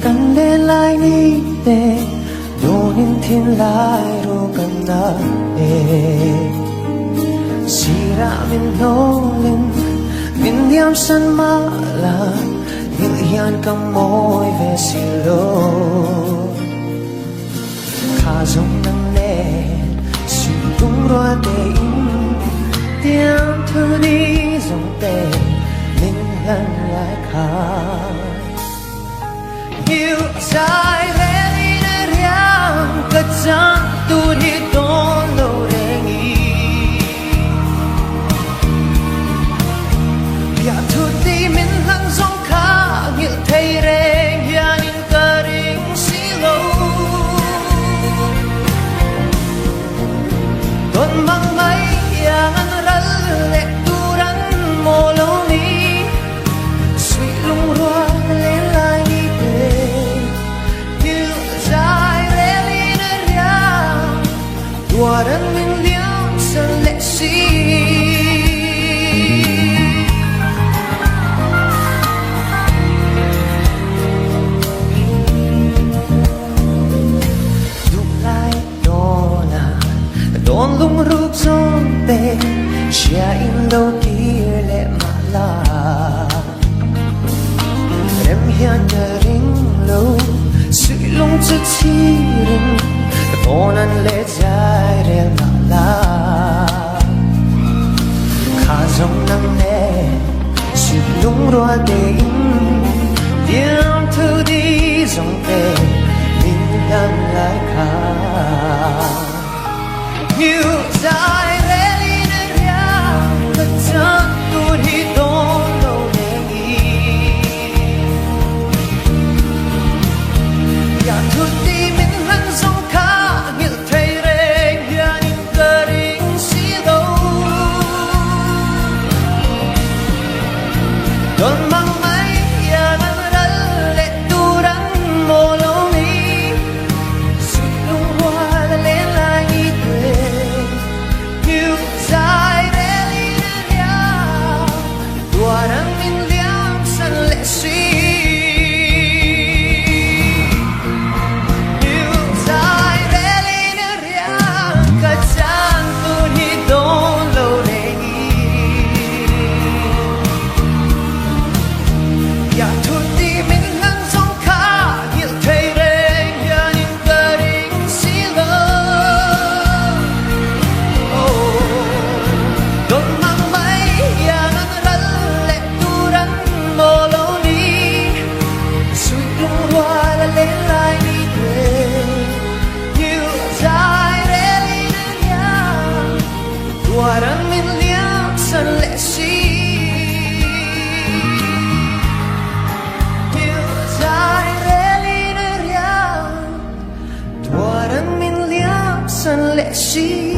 Kan de lai ni de donin tin lai ro kan na de sira min nolin min diam san ma la il hian kam moi ve silo kha zong nang ne su tung ro de in tiam thu ni zong de min han lai kha yêu dài lên in riang cả chân tu đi đón lâu đêm ý ya thu đi mình hăng sông khá nhiều thấy rèn ya in cả rinh xí lâu đón mang mấy yang ăn rắn lệ tu rắn mồ lâu ní suy lung roa lên lại Waran min liang san lệ si Du lai Don lung rup zon te Chia in lâu kia lệ ma la Rem hian ya ring lâu Sui lung zu chi ring Tonan le dài rel ma la Kha zong nang ne Sip lung roa de in Diam thu di zong te Min yan lai kha Như dài rel in riang Cả chân tu đi đón lâu đêm ý Ya thu di min hân zong kha Don mang mai ya nan ral le turan mo lo ni Sulung hoa le la ni te Như dài re li ya Tuarang min liang san le si Như dài re li ya Ka chan tu ni don lo re Ya thu đi min hăng sông khá nhiều thấy rèn ya in cả rinh xí lơ Đón mang mấy ya nan rắn lệ tu rắn mồ lâu ni Sui lung hoa la lên lại ni quê Như dài re li ya Tuarang min liang san lệ si San lệ si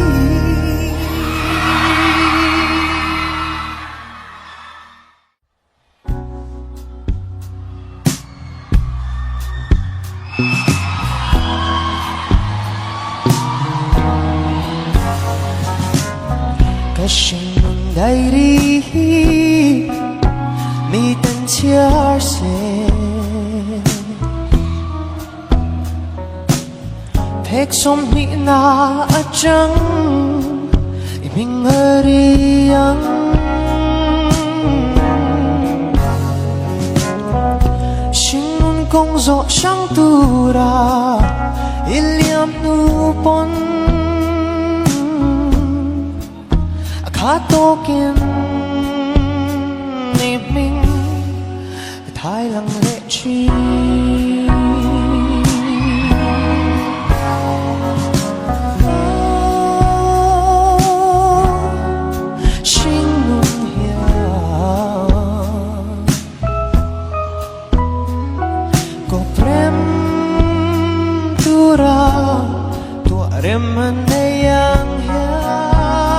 Kashin nun dairi mi tan chiar se Pek som ni na achang Iming hariang Shingun kong zo siyang tura Iliam nupon Akatokin Iming Thai lang lệ chi Rem yang ya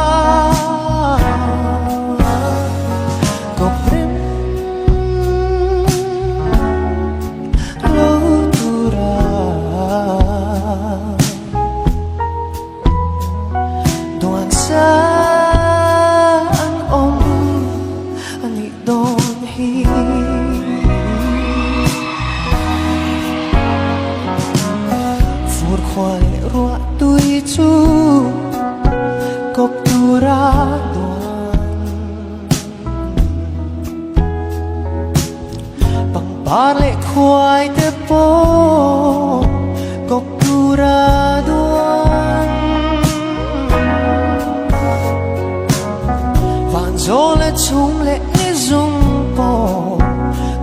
chung le ni zung po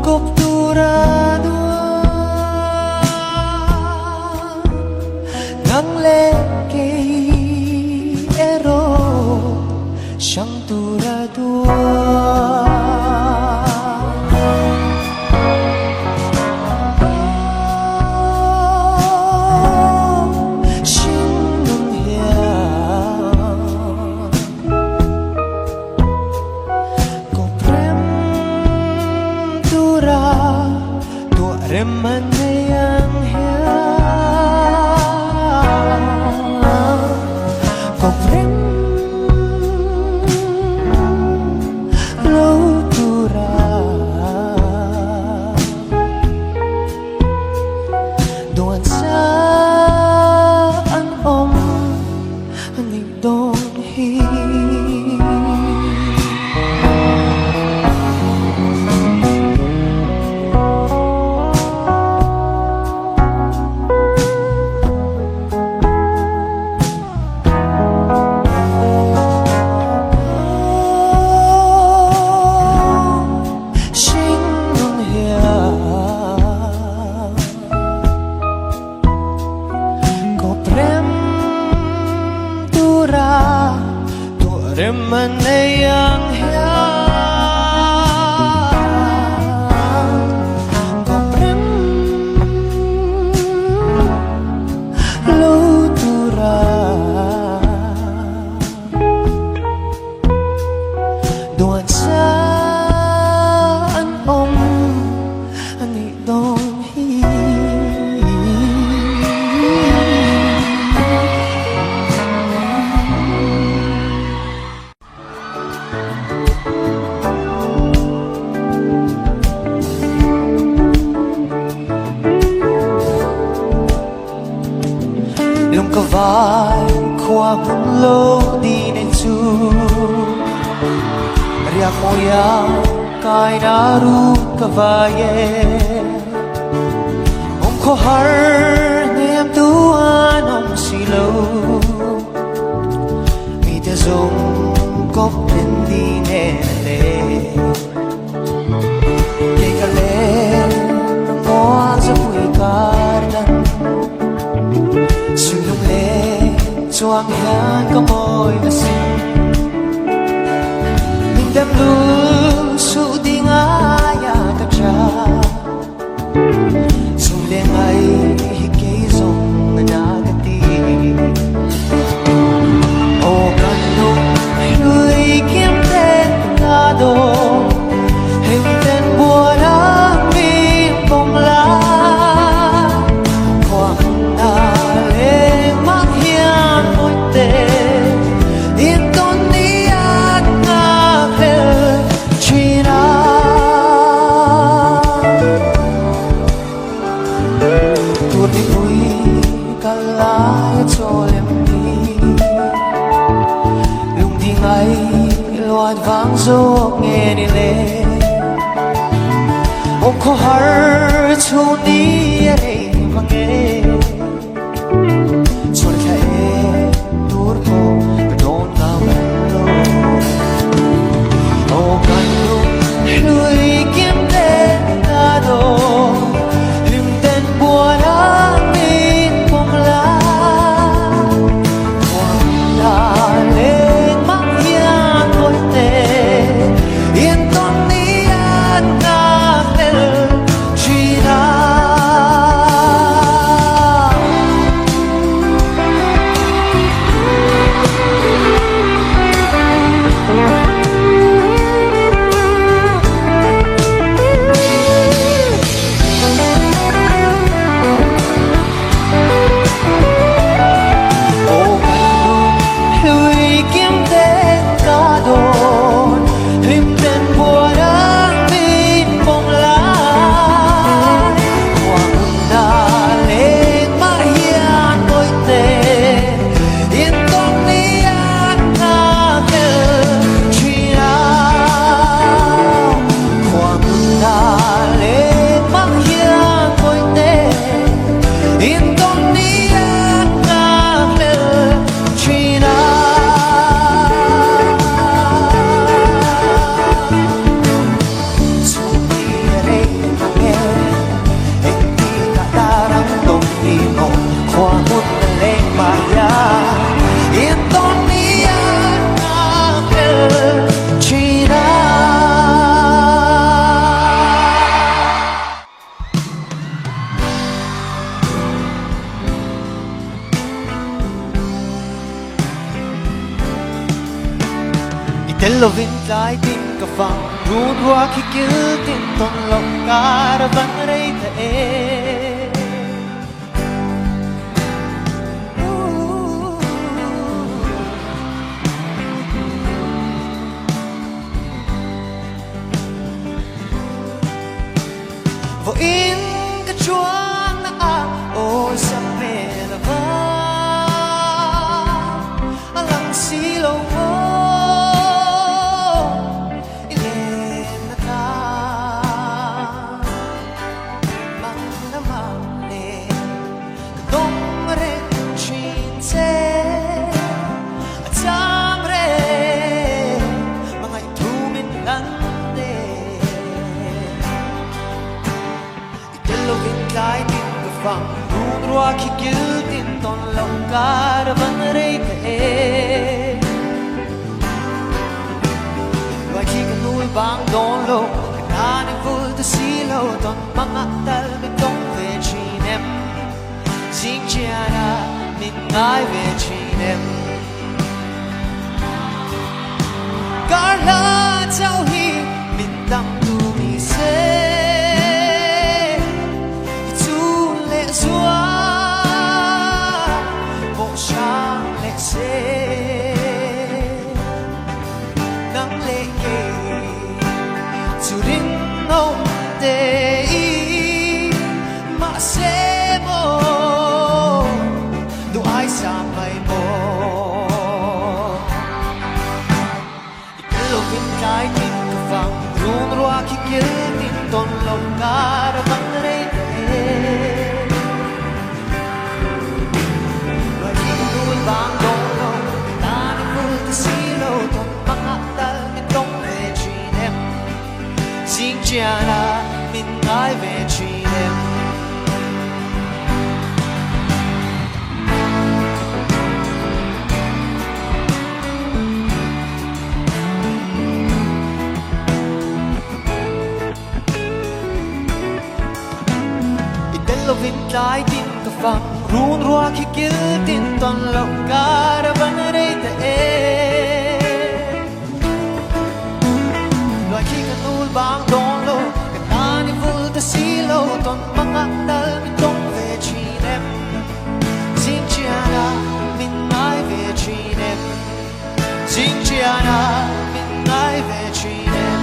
kop tura ngang le ke ero shang tura Remanayang hiyang Koprem Lutura Duan saan Ani dong hi Vai qua buồn lâu đi nên chu riak moya kai naru kavaye ko har nem tuan silo mi te zong kop di ne le ke kale mo za pui karnan sulung le chuang hian có môi là xinh mình đem lu su đi ngã ya cả cha sung le ngay ke zong na ka ti o kan no lui kim ten na do hình ten bùa na mi bông la quang na le mang hian môi tê in con đi ăn ngà hel chi na tu đi ui cả lại cho em đi lung đi ngay loạt vang gió nghe đi lên ô có har chu đi đây mà nghe cho cái tur po don na lo ô kan lui kim tên na do lim tên bùa na min bông la quang la lên mang hian đôi tê yên ton ni an na tel chi na Delovin lai tin ka fang run hua ki kil tin ton lo kar van rei ta e Vo in ka chuan na a o sa me la va alang si lo mo Lai tin ka fang run rua ki kil tin ton long kar van rei ta e Lai ki ka nui bang don lo ka ni vul ta si lo ton mga tal mi tong ve chin em Sing chiana min ngai ve chin em Kar la chao hi min dang tu mi se Nang leke tu rin nong te ma se mo do ai sa mai mo Ilovin kai tin ka fang run rua ki kil tin ton long kar van rei te Bang dong lo ta ni vul ta si lo ton mga tal ni tong ve chin em Sing chiana min ngai ve chin em Lovin lai tin ka fang run rua ki kil tin ton lo kar van rei ta e Loi ki ka nul bang don lo ka ta ni vul ta si lo ton mga dal mi tong ve chin em Sing chiana min ngai ve chin em Sing chiana min ngai ve chin em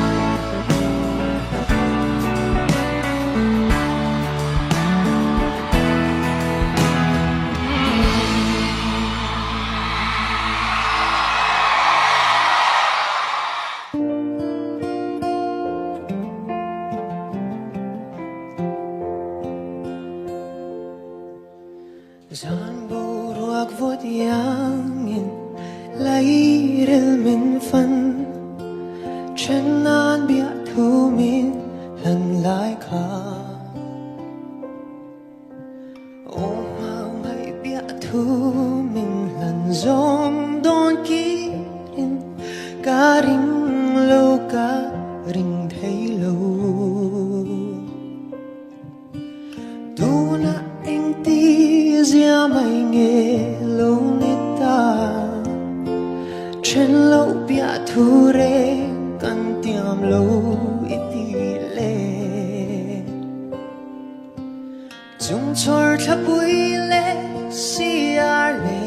Zan boruak vot yangin lairil min fan Chen nan bia thu min lan lai ka O ma mai bia thu min lan zong don ki rin ka ring lo ka ring thei lo Tu na anh ti zia mai nghe lâu nít ta trên lâu bia thu re căn tiam lâu iti le dung chor thap bui le si ar le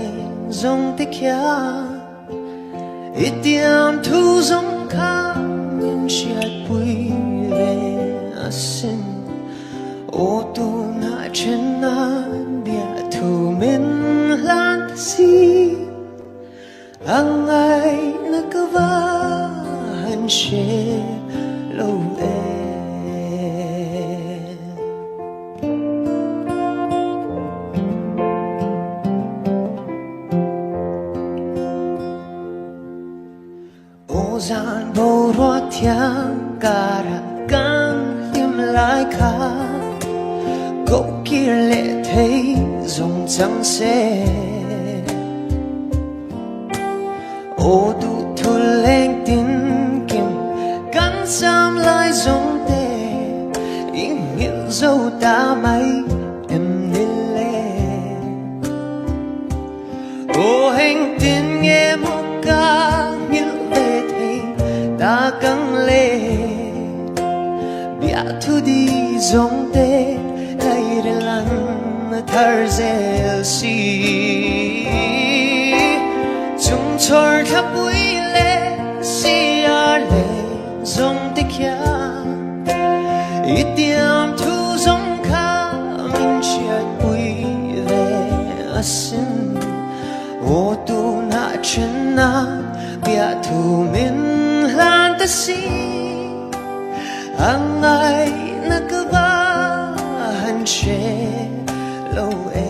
zong te kya itiam thu zong ka min shiat bui re asin o tu na chen na bia thu min lan si ang ai na ka va han she lo e o zan bo ro thiang kara kan lim lai ka Go kia lệ thấy dùng trắng xe ô đủ thu lên tin kim cắn xăm lại dùng tê ý nghĩa dâu ta mấy em nên lệ ô hành tin nghe một ca như về thấy thu đi giống tê hay để lăn thar zel si chúng chor khắp bụi lệ si ar lệ giống tê kia ít tiêm thu giống khá mình chiết bụi về xin ô tu na chân na bia thu mình lan ta si ang ay nagkabahan siya lâu em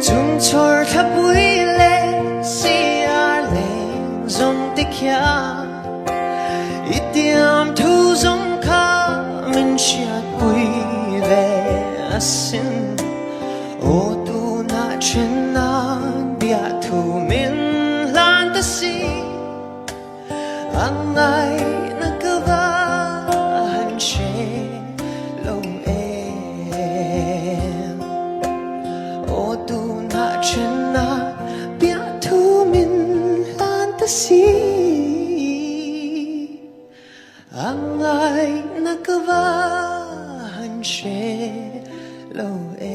chúng chor khắp bụi lệ si ar lệ giống tích kia ít tiêm thu giống khá mình chiết bụi về xin ô tu na chân na bia thu mình lan ta si ang ay nagkabahan siya lâu em ô tu na chân na bia thu mình lan ta si ang ay nagkabahan siya lâu em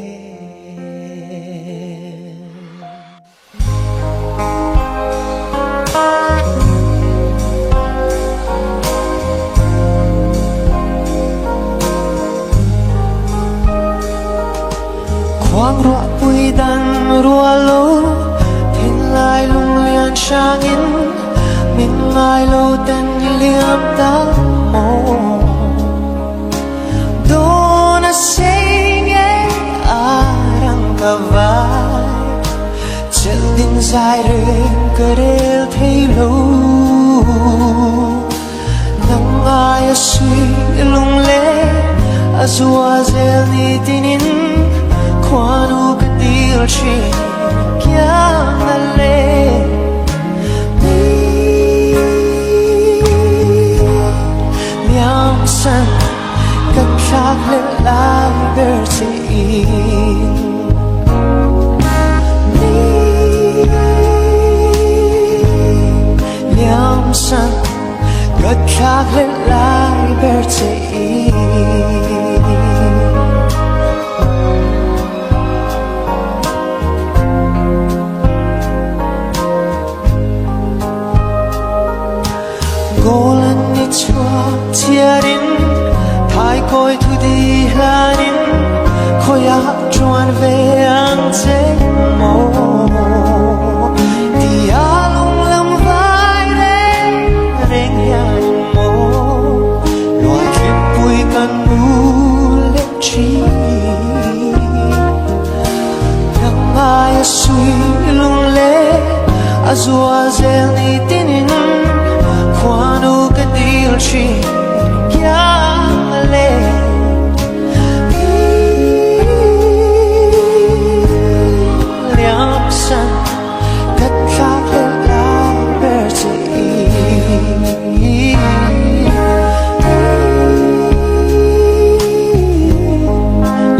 khoang rọa bụi đằng rùa lô thiên lai lung lian sang in mình lai lâu tên liam ta mô dona senge arang kavai chel din dài rừng cơ del thấy lâu nang ai suy lung lệ azua zel ni tinin khoanu ka dil chi kya ngale liam san ka khak le la ber se liam san ka khak le la ber se golan ni chua tiarin thai koi thu di hanin khoya chuan ve ang che mo ti alung lam vai re reng yan mo loi khip pui kan mu le chi nang ai sui lung le azua zel ni tinin khoanu ka dil chi kya le liam san kat khak le la ber se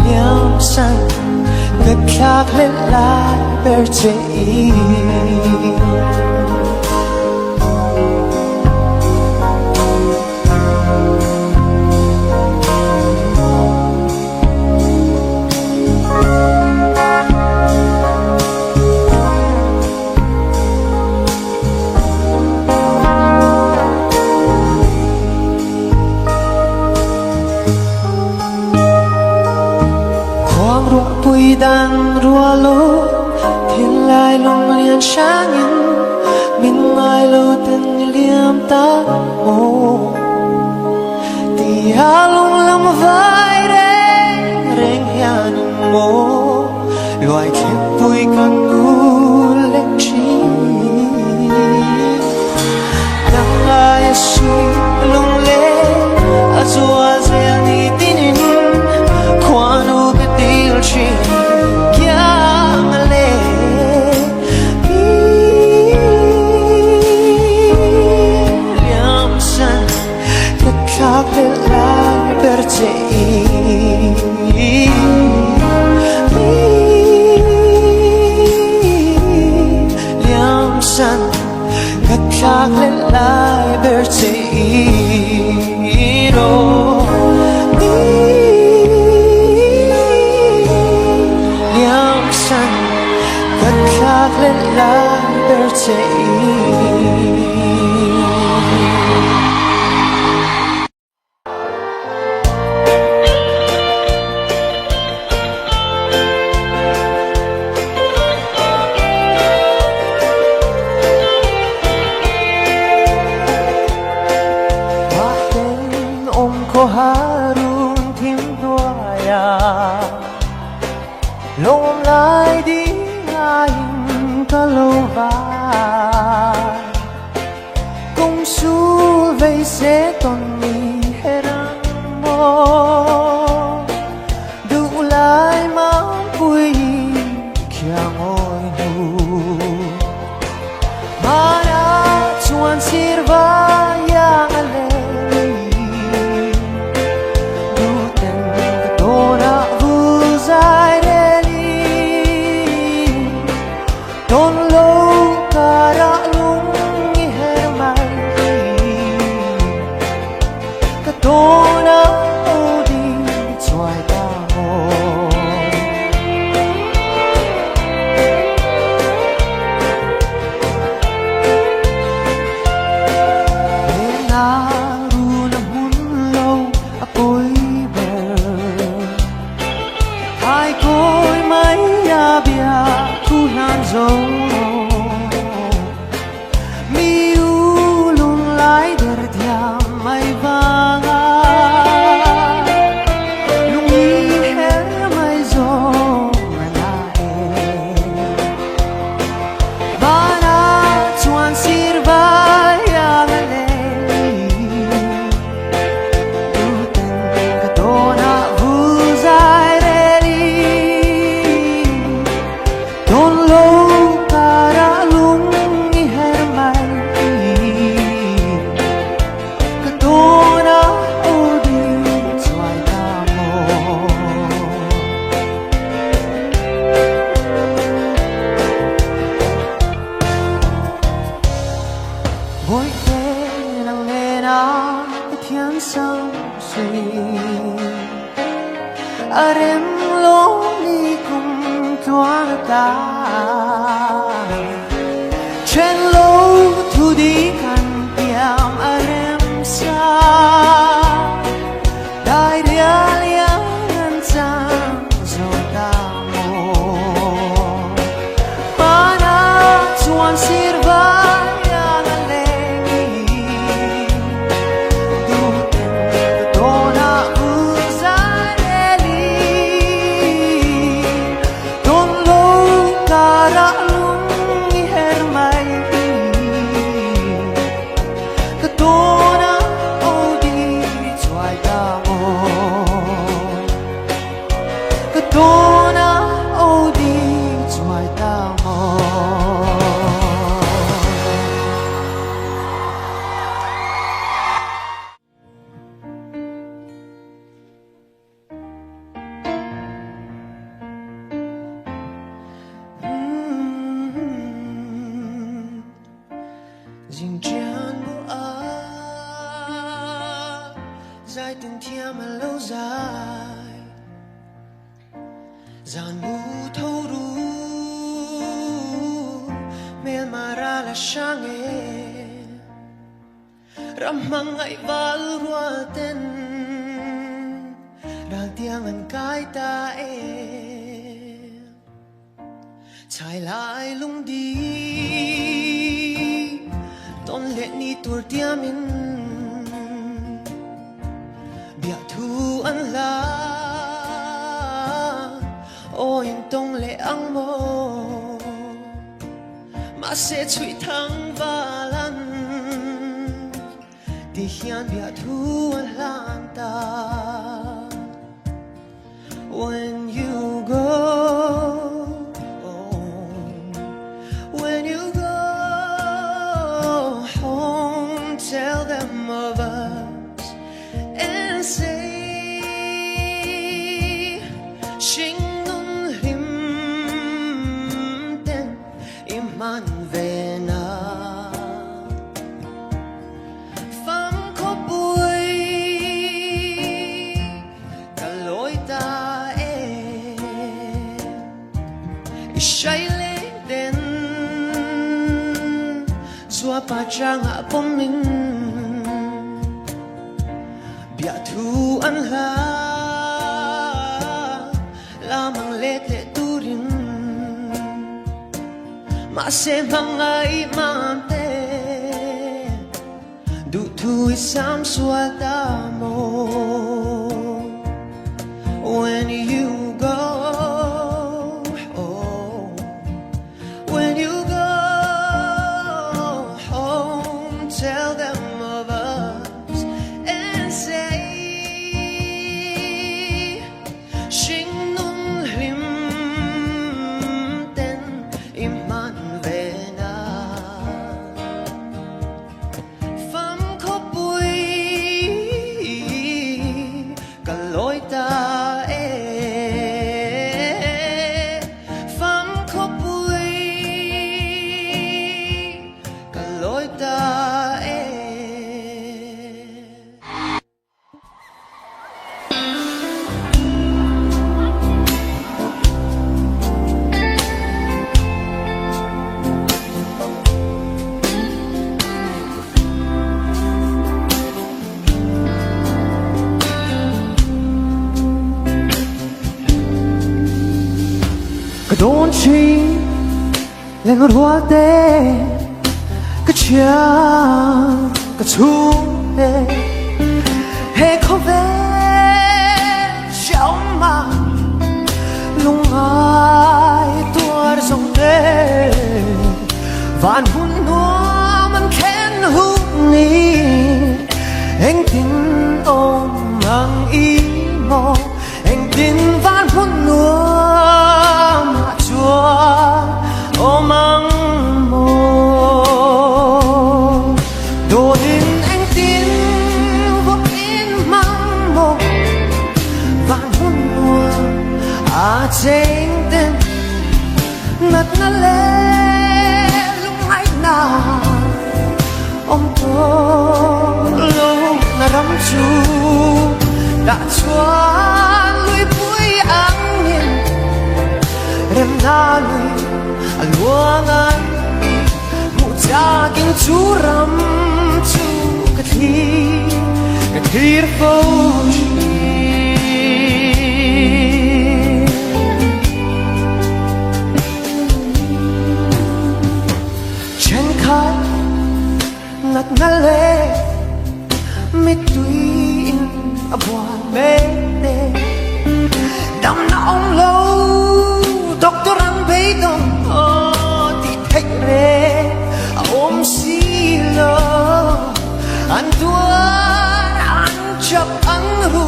liam san kat khak le la ber se bụi đằng rùa lô thiên lai lung lian sang in mình ai lâu tên liam ta mô ti lung lam vai reng reng hian mô loài khép bụi kan u lek chi nang ai suy lung le azua zel ni tinin khoanu ka dil chi lai ber che iro ni liang san kat khak le lai ber che ko harun thim doaya lom lai di ngain kalova kung su vei se ton mi herang mo du lai ma pui kyang oi nu mana chuan sirva yang ale arem lo ni kum tuan ta chen lo tu di kan piam arem sa dai dia liang an sang zo ta mo pana chuan sirva dình chán bộ dài từng thiên mà lâu dài giàn bu thâu ru men mà ra là sang ram mang ngại val rua tên đang tiếng ăn cái ta chạy lại lung đi ton lệ ni tur tia min bia thu an la ôi tông lệ ang mo mà sẽ chui thang và lan thì hiền bia thu an lan ta when you go. Tell them of us and say Shingun him ten iman vena pachang apomin biatu anha lamang lete turin mase mangai mante du tu isam suata mo when you go when you go home, tell them of us and say, Sing nung lim ten iman vena, pham ko bui kaloi ta pham ko bui kaloi ta Ka don chi lên ngồi hoa tê cái chia cái chu tê hay không về trong mà lung ai tua dòng đê vạn hôn nua mình khen hút ni anh tin ôm mang ý mò anh tin vạn hôn nua ô mang mồ đồ in anh tin vô in mang mồ vạn hôn mùa trên tên nát na lê lúc ngày nào ông tô lâu na rắm chu đã choa lùi bụi áng nhìn em na lùi luangan mu jaging curam cu kathir fauji chen khai nat ngale mi tuin abwa me te dam na ong lo doctor ang beidong ôm silo anh tuan anh chấp anh ru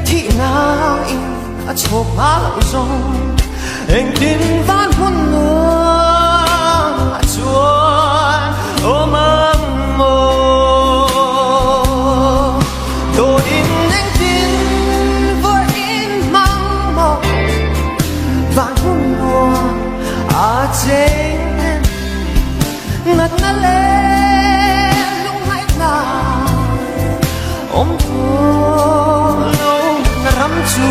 thị nào in chộp máu rong anh tin van hôn nữa chuan ôm anh mơ đồ in anh tin vừa in mang mộng van hôn nữa trên nát na lê lúc ngày nào ôm thua lâu na rắm chu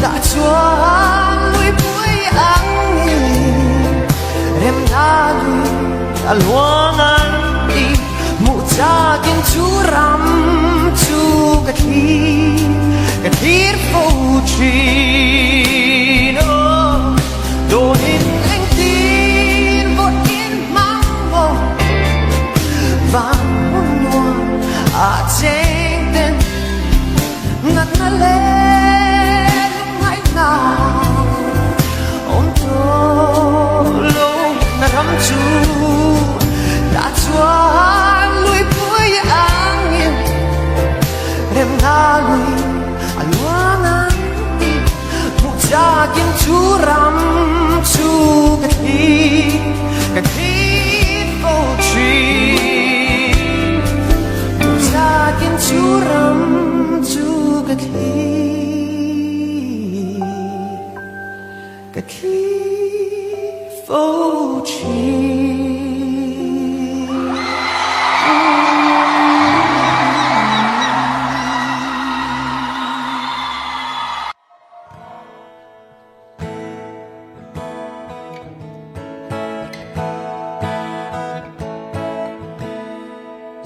đã choa lùi bụi áng nhìn em na lùi đã luang anh đi mụ cha kinh chú rắm chu cái thịt phô chi đồ in anh tin vô in mang vô vàng hôn nua trên tên nát na lê lúc ngày nào ôm tô lâu na rắm chu đã choa lùi bụi áng nhìn em na lùi luang anh đi mụ cha kinh chú rắm chu cái thịt phô chi mụ cha kinh chú rắm chu cái thịt phô chi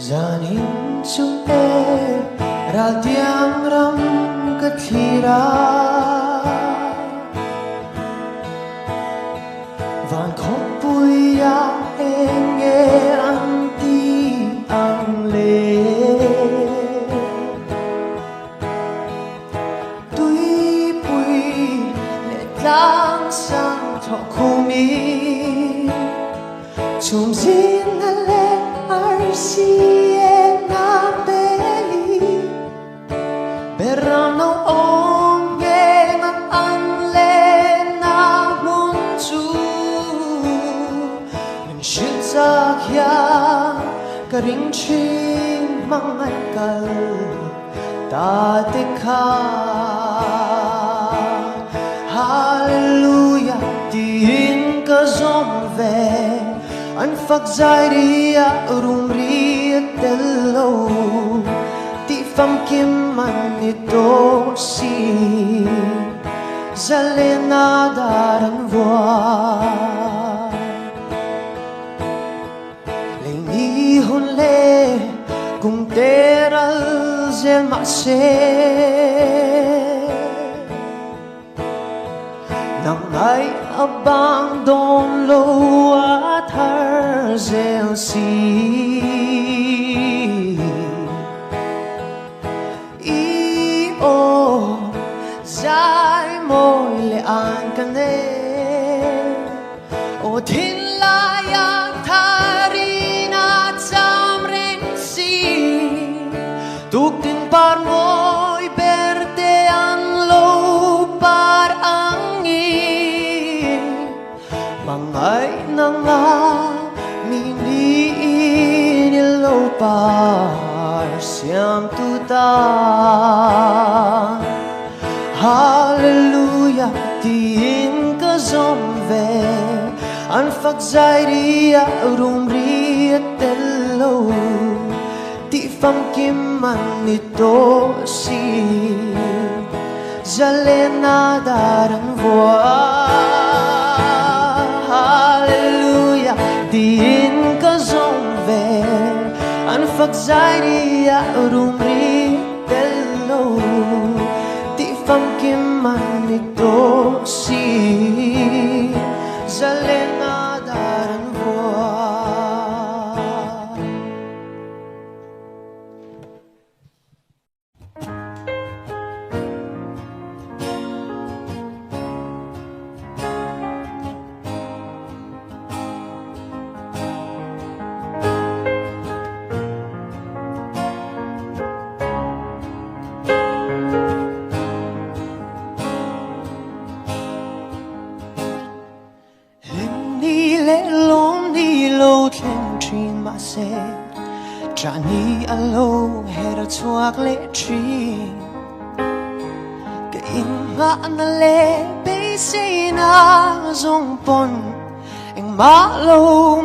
Zanin chung e ra tiếng ram cất thi ra van khóc bùi ya em nghe anh ti ang lê tuy bùi lệ lang sang thọ khô mi chung zin na lệ arsi na beli berano onge ng anle na munchu min shit sa kya karing chin mangai kal ta te kha hallelujah tin ka zom ve an phak zai ria rum ria tello ti fam kim man ito si zalena daran voa le ni hun le kung teral zel ma se nang ai abang don lo at har zel si i o zai moi le an kan ne o tin la yang tharina cham ren si tuk tin par moi berde an lo par angin mangai nanga mini nilo par siam tu ta hallelujah tin ka zom ve an phak zai ria rum ria tello ti fam kim man ito si zalena daran voa hallelujah tin ka zom ve an phak zai ria rum ria tello ti fam kim man ito si zalena daran voa Trani alo hera chuak le tri Ka inga na le be se na zong pon Eng ma lo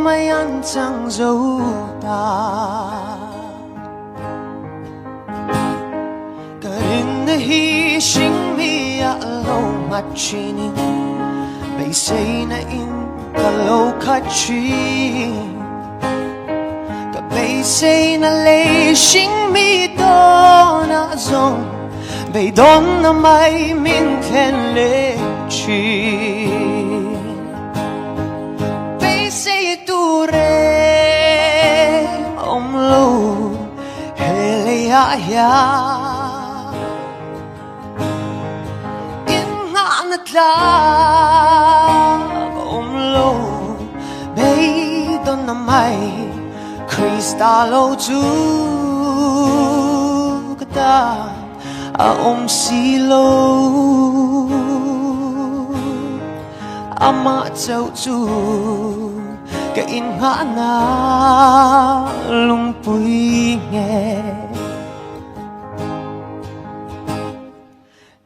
mayan chang zo ta Ka rin na hi shing mi alo mat chini Be se na in ka lo ka chi Bay say na lay shing mi do na zong Bay don na may min ken le chi Bay say tu re om lo hele ya ya In nga na tla om lo Bay don na may Kristalo tu kata aom silo ama châu tu ka in nga na lung pui nghe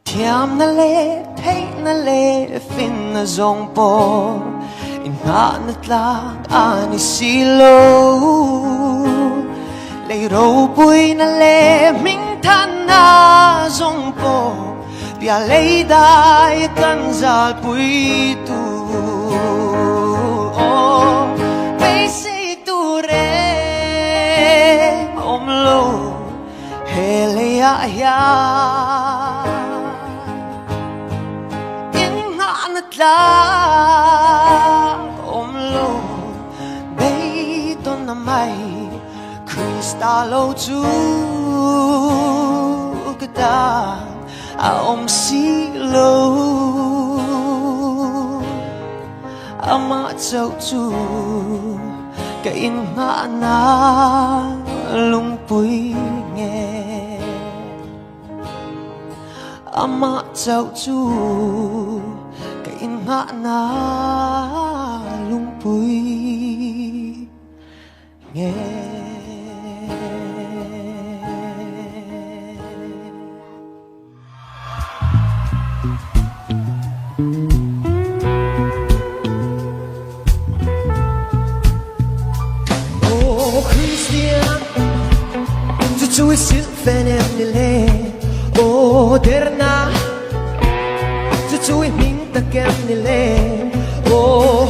thiam na le thấy na le fin na zong po Nga natlang ani silo Lay ro bui na le ming tan na zong po Bia lay dai kan zal bui tu Bay say tu re ta lâu chú cái ta ông xí lâu ama châu chú cái in ngã na lung bụi nghe ama châu chú cái in ngã na lung bụi nghe Chui sil fenem nile o derna chui min ta kem nile o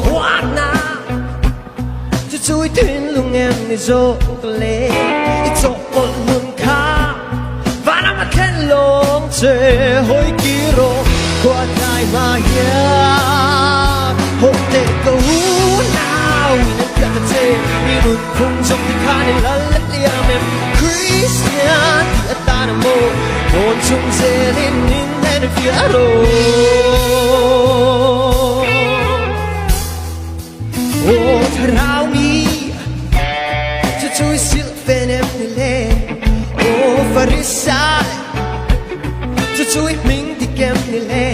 huana chui tin lung em ni zo le it's all lung kha vana ma ken long che hoi kiro kwa dai ma ya ho te go now in the te mi lu khung trong kha ni la la ya mem Christian ta na mo on chung se lin nin den fiaro o trau mi chui sil fenem nile o farisai chui ming di kem nile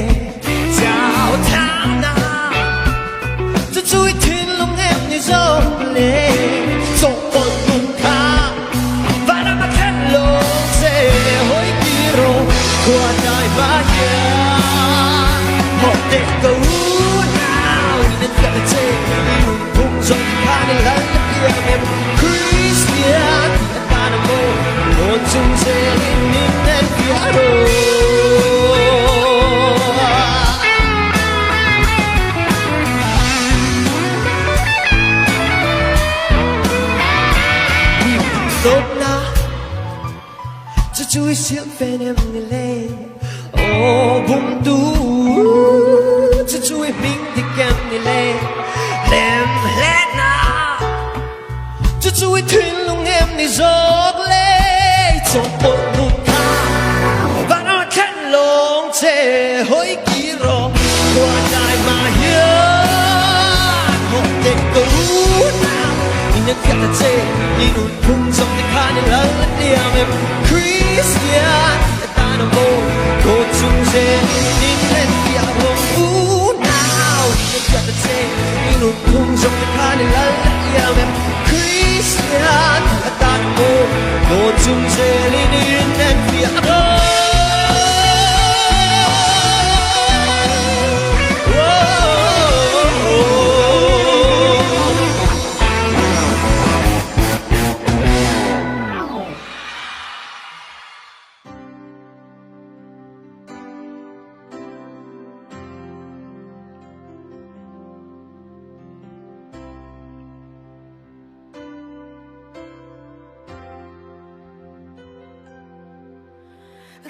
chao thang na chui tin lung em ni zo le so on lung kha vana ma ken lo se hoi kiro kwa dai ba ya ho te go now in the te lung zong kha ni la ya em Christian ta na mo on chung se lin nin en piaro Tốt na chui sil fenem nile o bum tu chui ming di kem nile lem let na chui thuyền lung em ni zog le trong bộ nút tha và nó khăn long che hoi kiro qua đại mà hiền một đêm cầu nào những cái ta che đi nút khung trong cái khăn những lần điềm em Christian ta nó mô cô chung che nhìn lên phía hồng vũ nào những cái ta che đi nút khung trong cái khăn những lần điềm em Christian ta nó mô cô chung che nhìn lên phía hồng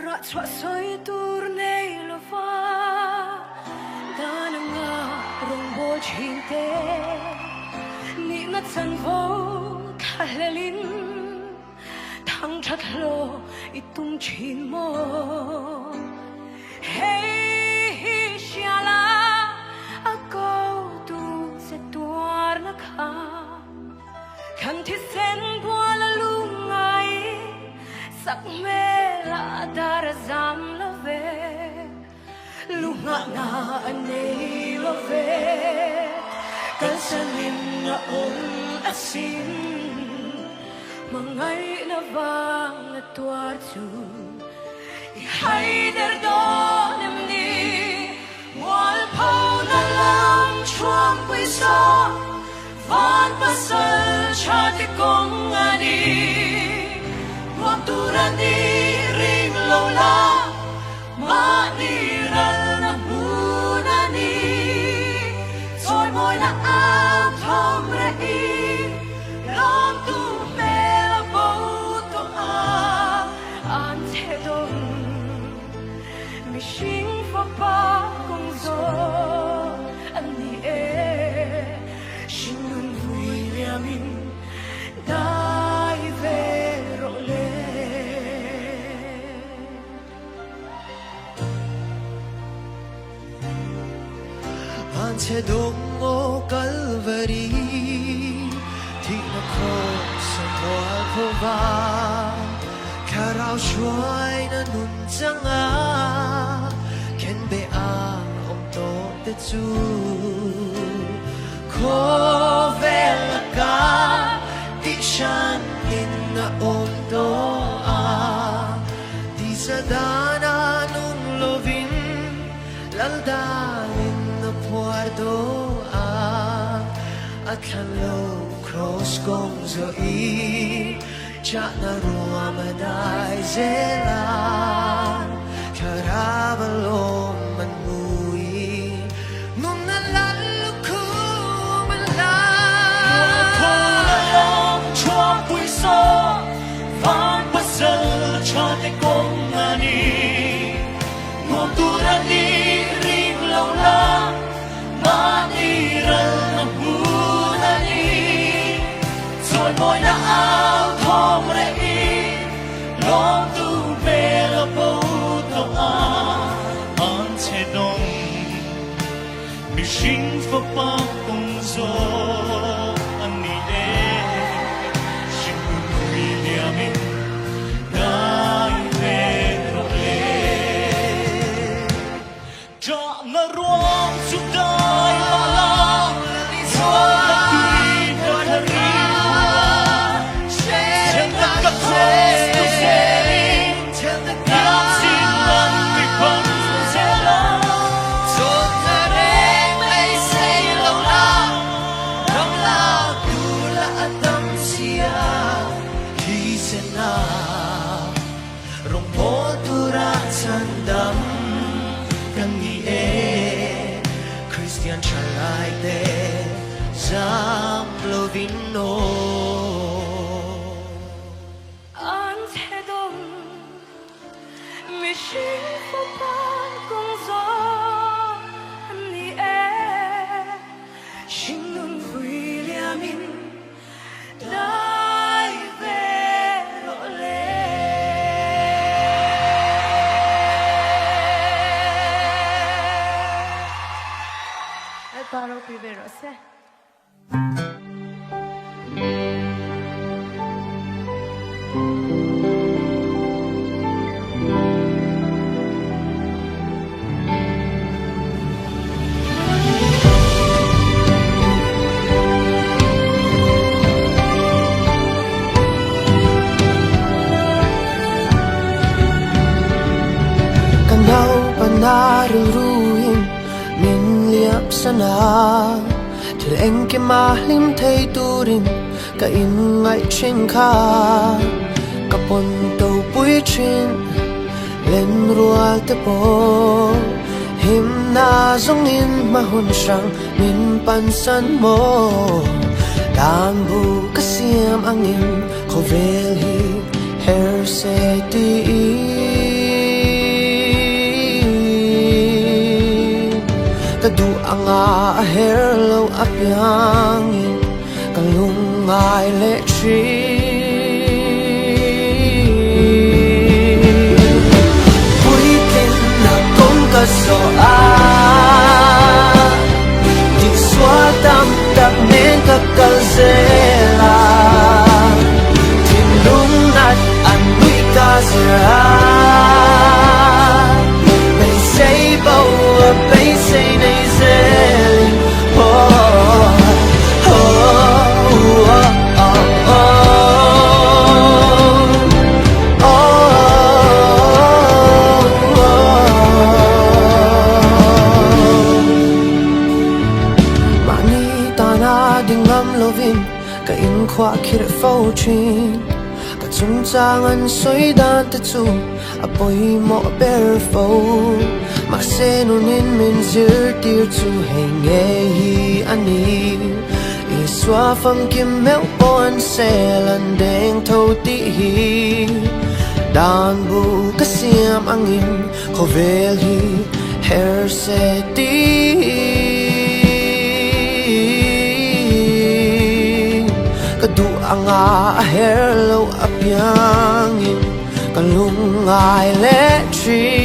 Ra chua soi tur nei lo fa da na nga rong bo chin te ni na chan vo kha lelin thang that lo I tung chin mo hey shala a go tu se tuar na kha kan thi sen bua la lungai sak me la dar zam la ve lunga na anei la ve kan sanin na on asin mangai na vang na tuar chu I hai der don em ni wal pau na lam chuang pui so van pasal cha ti kong ani Turani ring lola maniral na munani soy moy na am thom rei lom tu mela bo to an te dong mi sing fa pa kong zo ani shin nun vui liamin dai ve 동오 갈바리 티나코 선도알코바 가라오 슈아이나 눈장아 겐베아 옴도 데쭈 코벨라가 디샨 인나 옴도아 디사다나 눈로빈 laldain na puerto at kanlo cross kong zoi cha na ruamaday zelan karabalo manui nung nalaluko malang Long chua bụi gió vang bất giờ cho tay công ngani ngọn tu ra đi ring lâu la mà đi rơi nằm bu ra đi rồi môi đã áo thom ra đi long tu về là bầu tàu an che đông mi sinh phật bao công gió anh đi đến sinh mừng vì niềm mình đại về rồi cho nó ruộng suốt đời mà lo cho ta tươi và ta riêng trên tất cả thế trên tất cả xin lần vì con sẽ lo Sandam kangi Christian chalai de zam lovino an thế đông mi sinh phô ban công gió ni sinh nun vui lia min đại về lộ lệ Paro primero, ¿sí? Kanaw panaruruin min liap sana til anh ke mahlim thei turin ka in ngai chen kha ka pon to pui chin len rual te po him na zong in mahun sang min pan san mo dan bu ka siam angin khovel hi her se ti kadu anga hair low up yang kalungai le chi weekend na kong ka so di swadam tak men ka kalzela tinlung nat anui ka zira bay say bow bay say nay zelin mani tana dingam lovin ka in khwa khir fo chin ka chung chang an soi dan te chu apoi mo ber fo ma se nu nin min zir tir chu heng e hi ani i swa fam kim mel pon se lan deng tho ti hi dan bu ka siam angin khovel hi her se ti kadu anga hair low up yang kalungai le tree